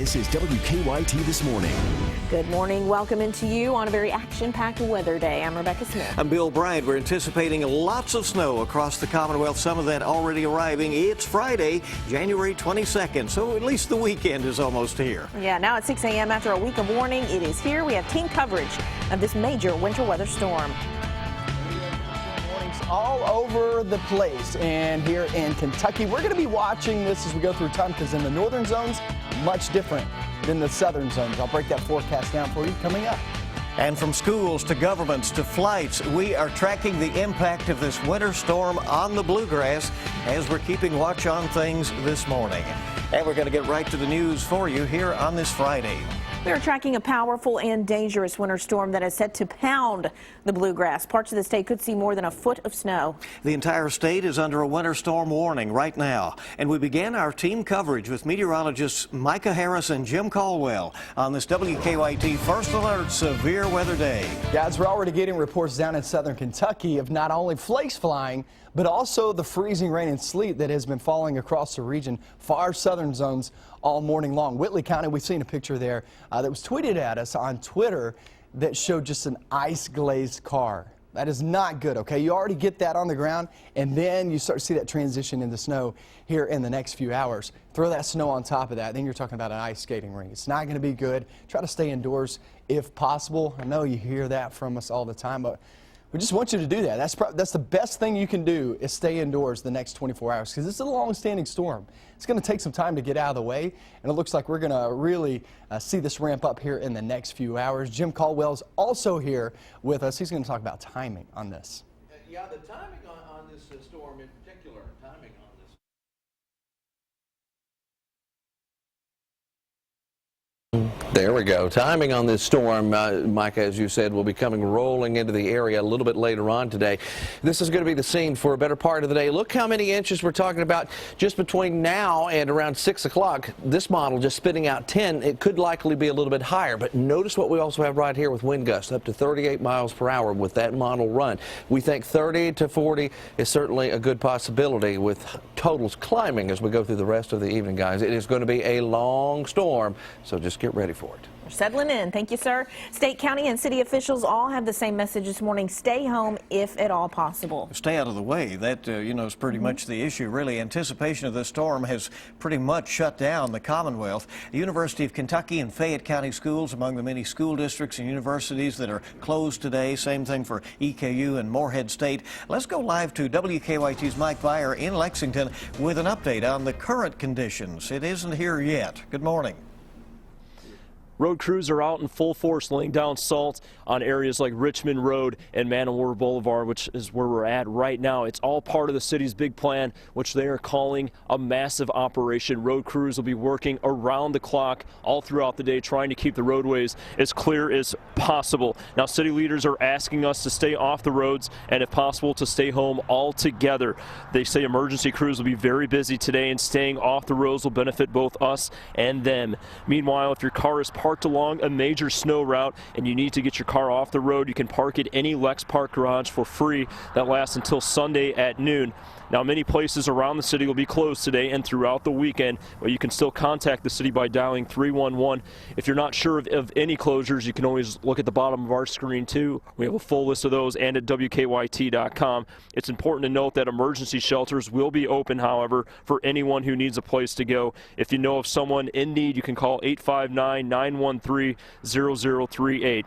This is WKYT This Morning. Good morning. Welcome into you on a very action-packed weather day. I'm Rebecca Smith. I'm Bill Bryant. We're anticipating lots of snow across the Commonwealth, some of that already arriving. It's Friday, January 22nd, so at least the weekend is almost here. Yeah, now at 6 a.m. after a week of warning, it is here. We have team coverage of this major winter weather storm. All over the place, and here in Kentucky we're going to be watching this as we go through time, because in the northern zones, much different than the southern zones. I'll break that forecast down for you coming up. And from schools to governments to flights, we are tracking the impact of this winter storm on the bluegrass as we're keeping watch on things this morning. And we're going to get right to the news for you here on this Friday. We are tracking a powerful and dangerous winter storm that is set to pound the bluegrass. Parts of the state could see more than a foot of snow. The entire state is under a winter storm warning right now. And we began our team coverage with meteorologists Micah Harris and Jim Caldwell on this WKYT First Alert Severe Weather Day. Guys, we're already getting reports down in southern Kentucky of not only flakes flying, but also the freezing rain and sleet that has been falling across the region, far southern zones all morning long. Whitley County, we've seen a picture there that was tweeted at us on Twitter that showed just an ice glazed car. That is not good, okay? You already get that on the ground, and then you start to see that transition into snow here in the next few hours. Throw that snow on top of that, then you're talking about an ice skating rink. It's not going to be good. Try to stay indoors if possible. I know you hear that from us all the time, but we just want you to do that. That's the best thing you can do, is stay indoors the next 24 hours, because it's a long-standing storm. It's going to take some time to get out of the way, and it looks like we're going to really see this ramp up here in the next few hours. Jim Caldwell's also here with us. He's going to talk about timing on this. Yeah, the timing on this storm in particular, timing on this. There we go. Timing on this storm, Mike, as you said, will be coming rolling into the area a little bit later on today. This is going to be the scene for a better part of the day. Look how many inches we're talking about just between now and around 6 o'clock. This model just spitting out 10. It could likely be a little bit higher, but notice what we also have right here with wind gusts up to 38 miles per hour with that model run. We think 30 to 40 is certainly a good possibility, with totals climbing as we go through the rest of the evening, guys. It is going to be a long storm, so just get ready for it. We're settling in. Thank you, sir. State, county, and city officials all have the same message this morning. Stay home if at all possible. Stay out of the way. That, is pretty much the issue, really. Anticipation of this storm has pretty much shut down the Commonwealth. The University of Kentucky and Fayette County schools among the many school districts and universities that are closed today. Same thing for EKU and Morehead State. Let's go live to WKYT's Mike Beyer in Lexington with an update on the current conditions. It isn't here yet. Good morning. Road crews are out in full force laying down salt on areas like Richmond Road and Man o' War Boulevard, which is where we're at right now. It's all part of the city's big plan, which they are calling a massive operation. Road crews will be working around the clock all throughout the day, trying to keep the roadways as clear as possible. Now, city leaders are asking us to stay off the roads and, if possible, to stay home altogether. They say emergency crews will be very busy today, and staying off the roads will benefit both us and them. Meanwhile, if your car is parked along a major snow route and you need to get your car off the road, you can park at any Lex Park garage for free. That lasts until Sunday at noon. Now, many places around the city will be closed today and throughout the weekend, but you can still contact the city by dialing 311. If you're not sure of any closures, you can always look at the bottom of our screen too. We have a full list of those, and at WKYT.com. It's important to note that emergency shelters will be open, however, for anyone who needs a place to go. If you know of someone in need, you can call 859-913-0038.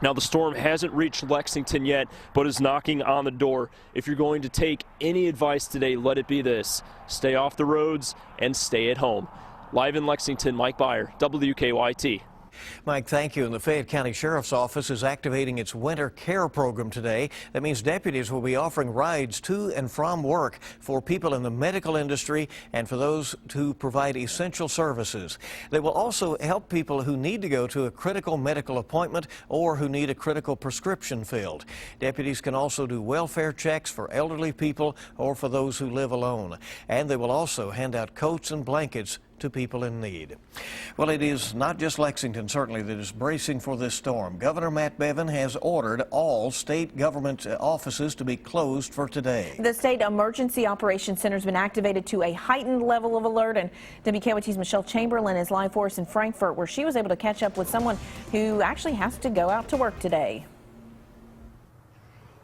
Now, the storm hasn't reached Lexington yet, but is knocking on the door. If you're going to take any advice today, let it be this: stay off the roads and stay at home. Live in Lexington, Mike Beyer, WKYT. Mike, thank you. And the Fayette County Sheriff's Office is activating its winter care program today. That means deputies will be offering rides to and from work for people in the medical industry and for those who provide essential services. They will also help people who need to go to a critical medical appointment or who need a critical prescription filled. Deputies can also do welfare checks for elderly people or for those who live alone. And they will also hand out coats and blankets to people in need. Well, it is not just Lexington, certainly, that is bracing for this storm. Governor Matt Bevin has ordered all state government offices to be closed for today. The State Emergency Operations Center has been activated to a heightened level of alert, and WKYT's Michelle Chamberlain is live for us in Frankfort, where she was able to catch up with someone who actually has to go out to work today.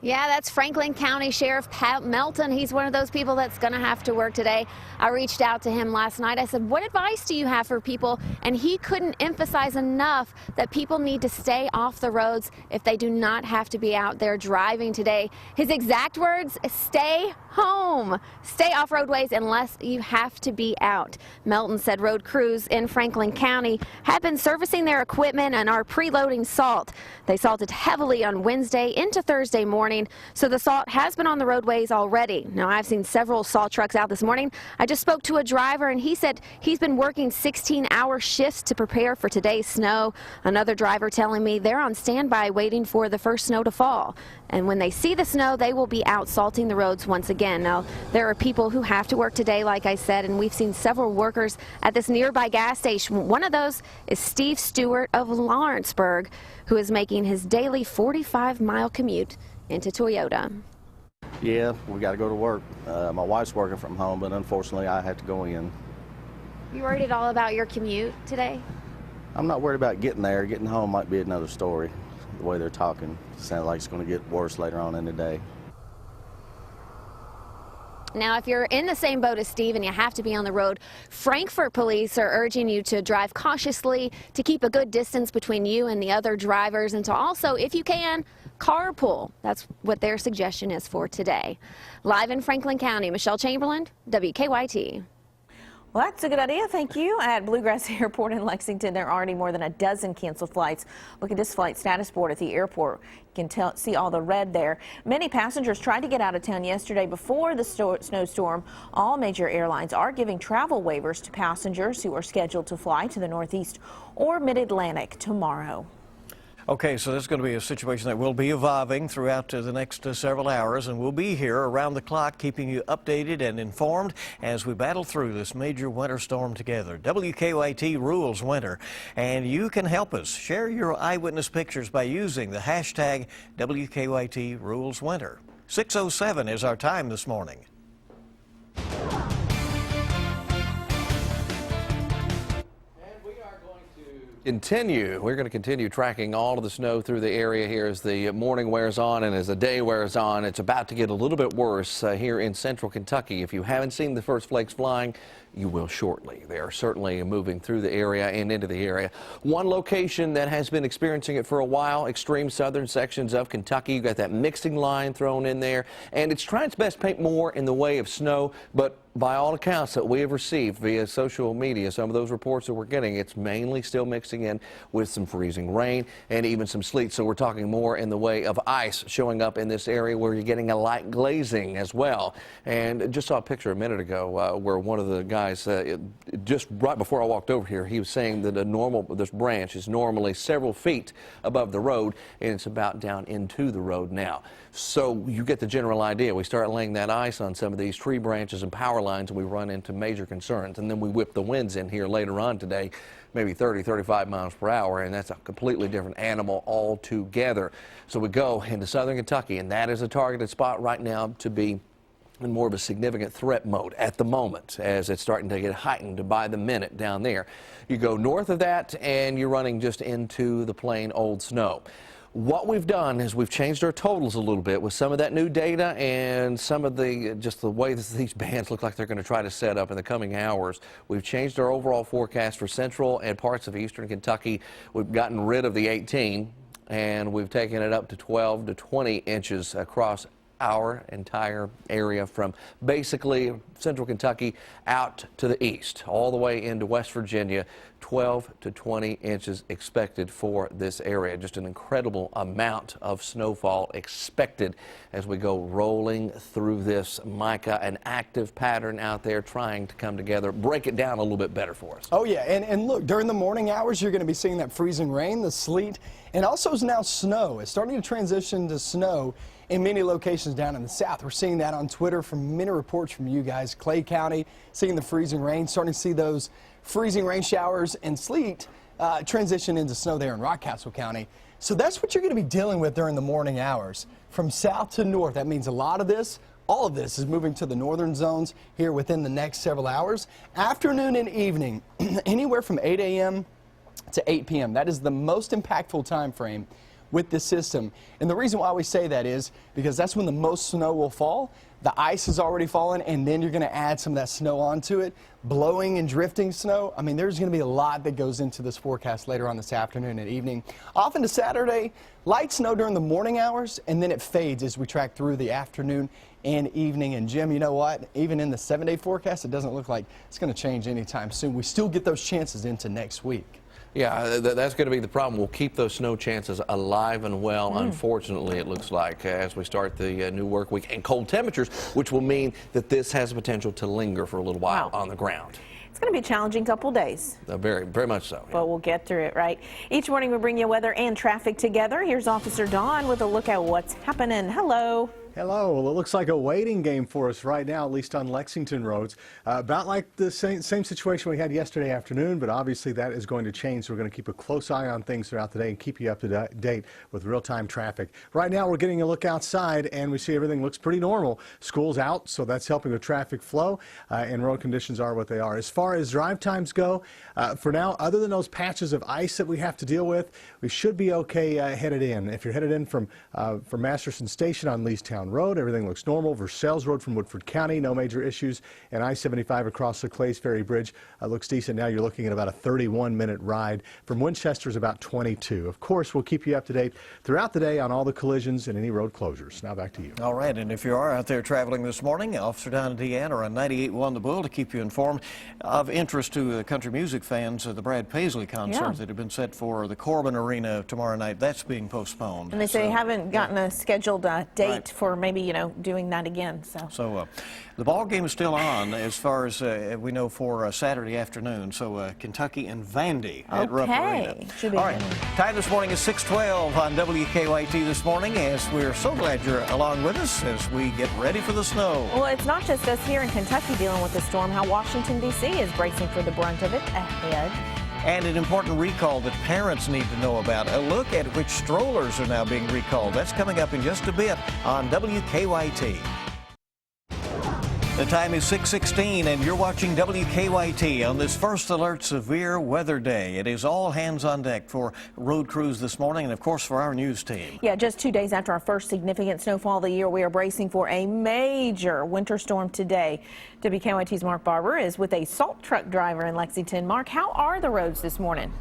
Yeah, that's Franklin County Sheriff Pat Melton. He's one of those people that's going to have to work today. I reached out to him last night. I said, what advice do you have for people? And he couldn't emphasize enough that people need to stay off the roads if they do not have to be out there driving today. His exact words, stay home. Stay off roadways unless you have to be out. Melton said road crews in Franklin County have been servicing their equipment and are preloading salt. They salted heavily on Wednesday into Thursday morning, so the salt has been on the roadways already. Now, I've seen several salt trucks out this morning. I just spoke to a driver, and he said he's been working 16-hour shifts to prepare for today's snow. Another driver telling me they're on standby waiting for the first snow to fall. And when they see the snow, they will be out salting the roads once again. Now, there are people who have to work today, like I said, and we've seen several workers at this nearby gas station. One of those is Steve Stewart of Lawrenceburg, who is making his daily 45-mile commute into Toyota. Yeah, we got to go to work. My wife's working from home, but unfortunately I have to go in. You worried at all about your commute today? I'm not worried about getting there. Getting home might be another story. The way they're talking, sounds like it's going to get worse later on in the day. Now, if you're in the same boat as Steve and you have to be on the road, Frankfort police are urging you to drive cautiously, to keep a good distance between you and the other drivers, and to also, if you can, carpool. That's what their suggestion is for today. Live in Franklin County, Michelle Chamberlain, WKYT. Well, that's a good idea. Thank you. At Bluegrass Airport in Lexington, there are already more than a dozen canceled flights. Look at this flight status board at the airport. You can see all the red there. Many passengers tried to get out of town yesterday before the snowstorm. All major airlines are giving travel waivers to passengers who are scheduled to fly to the Northeast or Mid-Atlantic tomorrow. Okay, so this is going to be a situation that will be evolving throughout the next several hours, and we'll be here around the clock keeping you updated and informed as we battle through this major winter storm together. WKYT rules winter, and you can help us. Share your eyewitness pictures by using the hashtag WKYT rules winter. 6:07 is our time this morning. We're going to continue tracking all of the snow through the area here as the morning wears on and as the day wears on. It's about to get a little bit worse here in central Kentucky. If you haven't seen the first flakes flying, you will shortly. They are certainly moving through the area and into the area. One location that has been experiencing it for a while, extreme southern sections of Kentucky. You've got that mixing line thrown in there, and it's trying its best to paint more in the way of snow, but by all accounts that we have received via social media, some of those reports that we're getting, it's mainly still mixing in with some freezing rain and even some sleet. So we're talking more in the way of ice showing up in this area where you're getting a light glazing as well. And just saw a picture a minute ago where one of the guys, just right before I walked over here, he was saying that this branch is normally several feet above the road, and it's about down into the road now. So you get the general idea. We start laying that ice on some of these tree branches and power lines, and we run into major concerns. And then we whip the winds in here later on today, maybe 30, 35 miles per hour, and that's a completely different animal altogether. So we go into southern Kentucky, and that is a targeted spot right now to be in more of a significant threat mode at the moment, as it's starting to get heightened by the minute down there. You go north of that, and you're running just into the plain old snow. What we've done is we've changed our totals a little bit with some of that new data and some of just the way that these bands look like they're going to try to set up in the coming hours. We've changed our overall forecast for central and parts of eastern Kentucky. We've gotten rid of the 18, and we've taken it up to 12 to 20 inches across our entire area from basically central Kentucky out to the east, all the way into West Virginia. 12 to 20 inches expected for this area. Just an incredible amount of snowfall expected as we go rolling through this, Micah. An active pattern out there trying to come together, break it down a little bit better for us. Oh, yeah, and look, during the morning hours, you're going to be seeing that freezing rain, the sleet, and also now snow. It's starting to transition to snow in many locations down in the south. We're seeing that on Twitter from many reports from you guys. Clay County, seeing the freezing rain, starting to see those freezing rain showers and sleet transition into snow there in Rockcastle County. So that's what you're going to be dealing with during the morning hours. From south to north, that means a lot of this, all of this is moving to the northern zones here within the next several hours. Afternoon and evening, anywhere from 8 a.m. to 8 p.m. That is the most impactful time frame with this system. And the reason why we say that is because that's when the most snow will fall. The ice has already fallen, and then you're going to add some of that snow onto it. Blowing and drifting snow. I mean, there's going to be a lot that goes into this forecast later on this afternoon and evening. Off into Saturday, light snow during the morning hours, and then it fades as we track through the afternoon and evening. And Jim, you know what? Even in the 7-day forecast, it doesn't look like it's going to change anytime soon. We still get those chances into next week. Yeah, that's going to be the problem. We'll keep those snow chances alive and well, unfortunately, it looks like, as we start the new work week, and cold temperatures, which will mean that this has the potential to linger for a little while on the ground. It's going to be a challenging couple days. Very, very much so. But we'll get through it, right? Each morning we bring you weather and traffic together. Here's Officer Dawn with a look at what's happening. Hello. Hello. Well, it looks like a waiting game for us right now, at least on Lexington roads. About like the same situation we had yesterday afternoon, but obviously that is going to change. So we're going to keep a close eye on things throughout the day and keep you up to date with real-time traffic. Right now, we're getting a look outside, and we see everything looks pretty normal. School's out, so that's helping with traffic flow, and road conditions are what they are. As far as drive times go, for now, other than those patches of ice that we have to deal with, we should be okay headed in. If you're headed in from Masterson Station on Leestown Road, everything looks normal. Versailles Road from Woodford County, no major issues. And I-75 across the Clays Ferry Bridge looks decent. Now you're looking at about a 31-minute ride. From Winchester is about 22. Of course, we'll keep you up to date throughout the day on all the collisions and any road closures. Now back to you. All right, and if you are out there traveling this morning, Officer Don and Deanne are on 98.1 The Bull to keep you informed. Of interest to country music fans, the Brad Paisley concert that had been set for the Corbin Arena tomorrow night, that's being postponed. And they say they haven't gotten a scheduled date for maybe, doing that again. So the ball game is still on as far as we know for Saturday afternoon. So Kentucky and Vandy at Rupp Arena. All right, time this morning is 6:12 on WKYT this morning, as we're so glad you're along with us as we get ready for the snow. Well, it's not just us here in Kentucky dealing with the storm. How Washington, D.C. is bracing for the brunt of it ahead. And an important recall that parents need to know about. A look at which strollers are now being recalled. That's coming up in just a bit on WKYT. The time is 6:16 and you're watching WKYT on this First Alert Severe Weather Day. It is all hands on deck for road crews this morning and, of course, for our news team. Yeah, just 2 days after our first significant snowfall of the year, we are bracing for a major winter storm today. WKYT's Mark Barber is with a salt truck driver in Lexington. Mark, how are the roads this morning?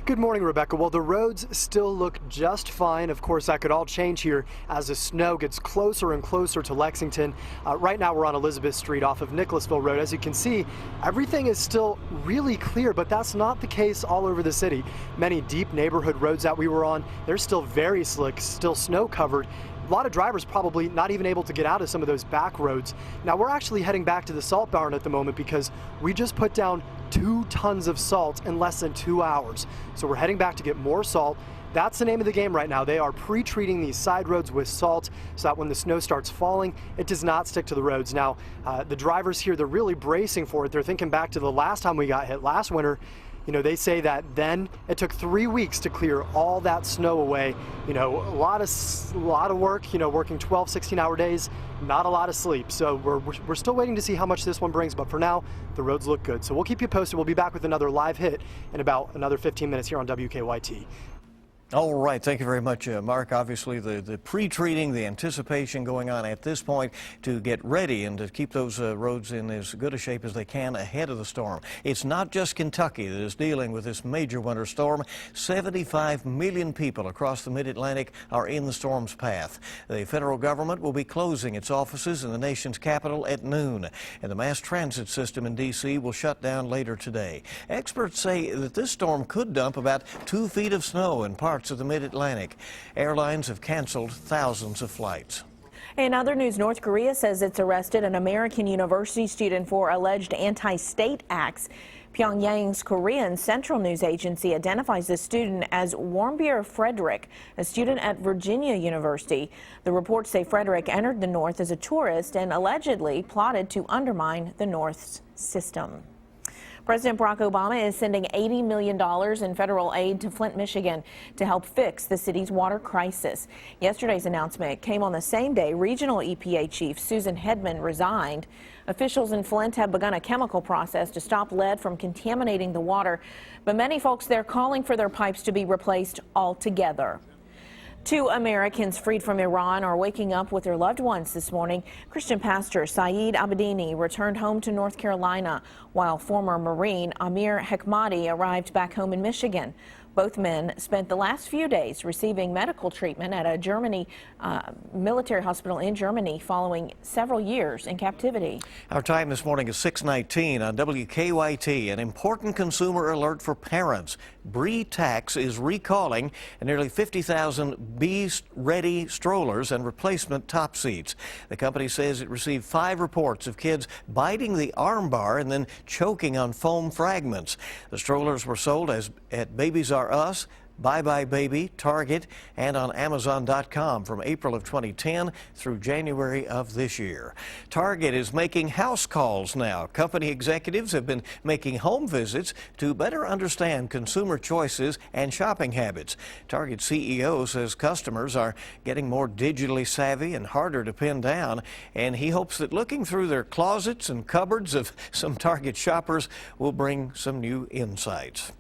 Good morning, Rebecca. Well, the roads still look just fine. Of course, that could all change here as the snow gets closer and closer to Lexington. Right now, we're on Elizabeth Street off of Nicholasville Road. As you can see, everything is still really clear, but that's not the case all over the city. Many deep neighborhood roads that we were on, they're still very slick, still snow covered. A lot of drivers probably not even able to get out of some of those back roads. Now, we're actually heading back to the salt barn at the moment because we just put down 2 tons of salt in less than 2 hours. So we're heading back to get more salt. That's the name of the game right now. They are pre-treating these side roads with salt so that when the snow starts falling, it does not stick to the roads. Now, the drivers here, they're really bracing for it. They're thinking back to the last time we got hit last winter. They say that then it took 3 weeks to clear all that snow away. A lot of work, working 12, 16-hour days, not a lot of sleep. So we're still waiting to see how much this one brings, but for now, the roads look good. So we'll keep you posted. We'll be back with another live hit in about another 15 minutes here on WKYT. All right. Thank you very much, Mark. Obviously, the pre-treating, the anticipation going on at this point to get ready and to keep those roads in as good a shape as they can ahead of the storm. It's not just Kentucky that is dealing with this major winter storm. 75 million people across the mid-Atlantic are in the storm's path. The federal government will be closing its offices in the nation's capital at noon, and the mass transit system in D.C. will shut down later today. Experts say that this storm could dump about 2 feet of snow in parts of the mid-Atlantic. Airlines have canceled thousands of flights. In other news, North Korea says it's arrested an American university student for alleged anti-state acts. Pyongyang's Korean Central News Agency identifies this student as Warmbier Frederick, a student at Virginia University. The reports say Frederick entered the North as a tourist and allegedly plotted to undermine the North's system. President Barack Obama is sending $80 million in federal aid to Flint, Michigan to help fix the city's water crisis. Yesterday's announcement came on the same day regional EPA chief Susan Hedman resigned. Officials in Flint have begun a chemical process to stop lead from contaminating the water, but many folks there calling for their pipes to be replaced altogether. 2 Americans freed from Iran are waking up with their loved ones this morning. Christian pastor Saeed Abedini returned home to North Carolina, while former Marine Amir Hekmati arrived back home in Michigan. Both men spent the last few days receiving medical treatment at a military hospital in Germany following several years in captivity. Our time this morning is 6:19 on WKYT. An important consumer alert for parents. Bree Tax is recalling nearly 50,000 Be-Ready strollers and replacement top seats. The company says it received 5 reports of kids biting the arm bar and then choking on foam fragments. The strollers were sold at Babies R Us, Bye Bye Baby, Target, and on Amazon.com from April of 2010 through January of this year. Target is making house calls now. Company executives have been making home visits to better understand consumer choices and shopping habits. Target CEO says customers are getting more digitally savvy and harder to pin down, and he hopes that looking through their closets and cupboards of some Target shoppers will bring some new insights.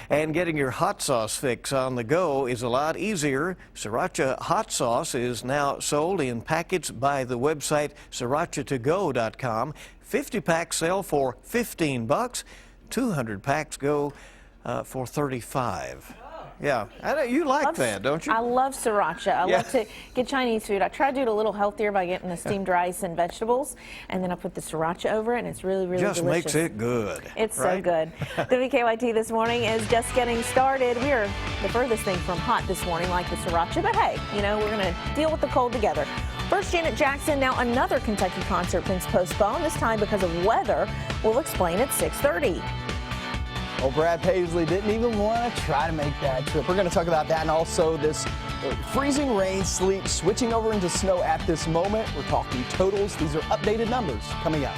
And getting your hot sauce fix on the go is a lot easier. Sriracha hot sauce is now sold in packets by the website srirachatogo.com. 50 packs sell for $15. 200 packs go for $35. Yeah, you like that, don't you? I love sriracha. I love to get Chinese food. I try to do it a little healthier by getting the steamed rice and vegetables, and then I put the sriracha over it, and it's really, really delicious. Just makes it good. It's right? so good. WKYT this morning is just getting started. We are the furthest thing from hot this morning, like the sriracha, but hey, you know, we're going to deal with the cold together. First, Janet Jackson. Now another Kentucky concert been postponed, this time because of weather. We'll explain at 6:30. Well, Brad Paisley didn't even want to try to make that trip. We're going to talk about that and also this freezing rain, sleet, switching over into snow at this moment. We're talking totals. These are updated numbers coming up.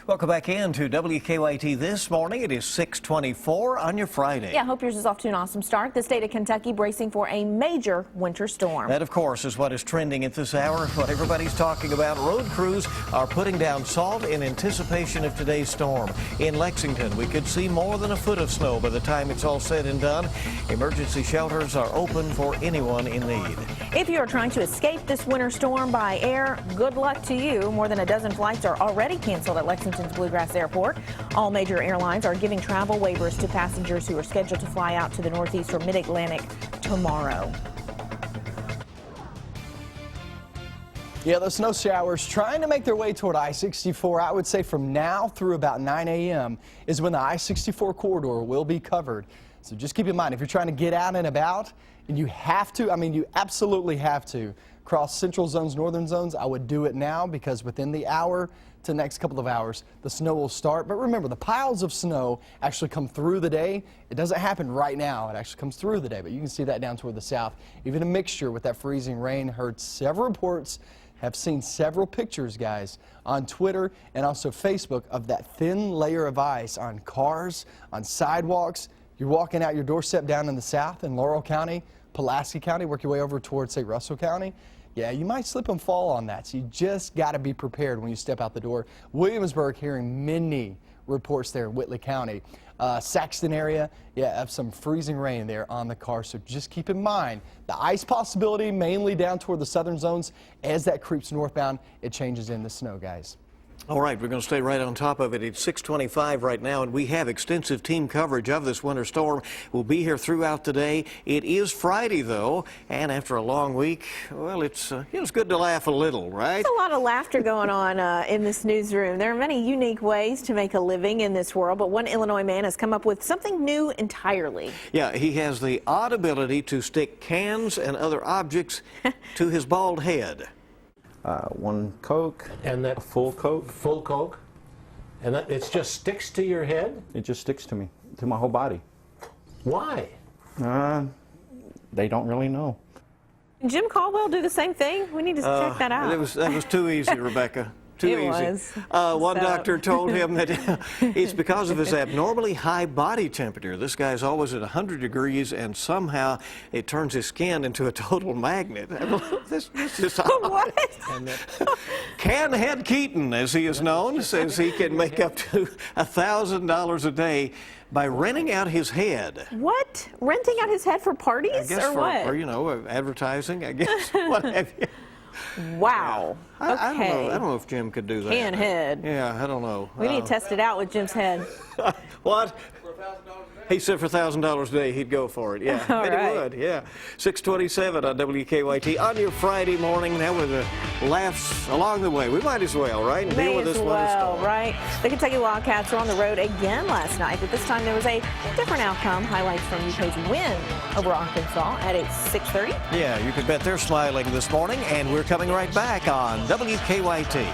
Welcome back in to WKYT this morning. It is 6:24 on your Friday. Yeah, I hope yours is off to an awesome start. The state of Kentucky bracing for a major winter storm. That, of course, is what is trending at this hour, what everybody's talking about. Road crews are putting down salt in anticipation of today's storm. In Lexington, we could see more than a foot of snow by the time it's all said and done. Emergency shelters are open for anyone in need. If you are trying to escape this winter storm by air, good luck to you. More than a dozen flights are already canceled at Lexington's Bluegrass Airport. All major airlines are giving travel waivers to passengers who are scheduled to fly out to the Northeast or Mid-Atlantic tomorrow. Yeah, those snow showers trying to make their way toward I-64. I would say from now through about 9 a.m. is when the I-64 corridor will be covered. So just keep in mind, if you're trying to get out and about, and you have to, you absolutely have to cross central zones, northern zones, I would do it now because within the hour to the next couple of hours, the snow will start. But remember, the piles of snow actually come through the day. It doesn't happen right now. It actually comes through the day, but you can see that down toward the south. Even a mixture with that freezing rain. Heard several reports, have seen several pictures, guys, on Twitter and also Facebook of that thin layer of ice on cars, on sidewalks. You're walking out your doorstep down in the south in Laurel County, Pulaski County, work your way over towards, say, Russell County. Yeah, you might slip and fall on that, so you just got to be prepared when you step out the door. Williamsburg hearing many reports there in Whitley County. Saxton area, yeah, of some freezing rain there on the car, so just keep in mind the ice possibility mainly down toward the southern zones. As that creeps northbound, it changes in the snow, guys. All right, we're going to stay right on top of it. It's 6:25 right now, and we have extensive team coverage of this winter storm. We'll be here throughout the day. It is Friday, though, and after a long week, well, it's good to laugh a little, right? There's a lot of laughter going on in this newsroom. There are many unique ways to make a living in this world, but one Illinois man has come up with something new entirely. Yeah, he has the odd ability to stick cans and other objects to his bald head. One Coke. And that full Coke. Full Coke. And that it just sticks to your head? It just sticks to me, to my whole body. Why? They don't really know. Jim Caldwell do the same thing? We need to check that out. That was too easy, Rebecca. Too It easy. was. One doctor told him that it's because of his abnormally high body temperature. This guy's always at 100 degrees, and somehow it turns his skin into a total magnet. This is odd. What? Canhead Keaton, as he is known, says he can make up to $1,000 a day by renting out his head. What? Renting out his head for parties I guess or what? Or, you know, advertising, I guess. What have you. Wow. I don't know. Okay. I don't know if Jim could do that. Can head. Yeah, I don't know. We need to test it out with Jim's head. What? He said for $1,000 a day he'd go for it. Yeah, All bet right. he would. Yeah. 6:27 on WKYT on your Friday morning. Now with the laughs along the way, we might as well, right? May Deal with as this winter well, storm. right? The Kentucky Wildcats were on the road again last night, but this time there was a different outcome. Highlights from UK's win over Arkansas at 6:30. Yeah, you can bet they're smiling this morning, and we're coming right back on WKYT.